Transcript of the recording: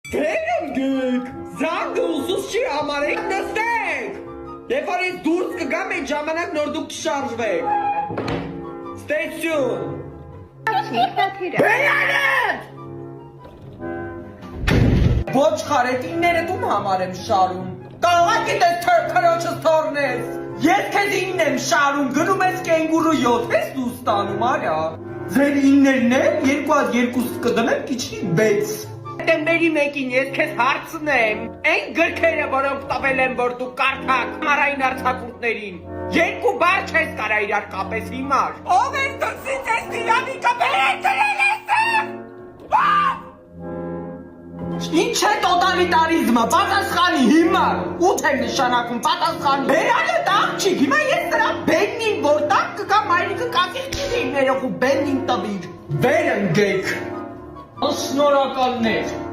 Վերնգեք, զանգը ուսուցչի համար եք նստեք, երբ որ ես դուրս կգամ այդ ժամանակ նոր դուք չշարժվեք, ստեցյուն, բերանետ, ոչ խարետինները դում համար եմ շարում, կաղակ իտես թրոչս թորնես, ես կեզ ինն եմ շարում, գնում ես կենգուրու 7 ես դու ստանում արյա, ձեր իններն եմ 2-2 կդնեմ կիչնի 6 Սեպտեմբերի 1-ին ես քեզ հարցնեմ, այն գրքերը, որոնք տվել եմ, որ դու կարդաք համարային արձակուրդներին, 2 բառ չես կարա իրար կապես հիմար։ Ով էր դուսից ես դինամիկը բերել դրել ես եմ։ Ինչ է տոտալիտարիզմը, պատասխանի հիմար, 8 եմ նշանակում, պատասխանի։ Բերանը տաղջիկ, հիմա ես նրա բեննին, որ տակ կգա մայրիկը կասիղ չիմ ներողու բեննին տվիր։ Վեր ընգեք։ Շնորհակալներ։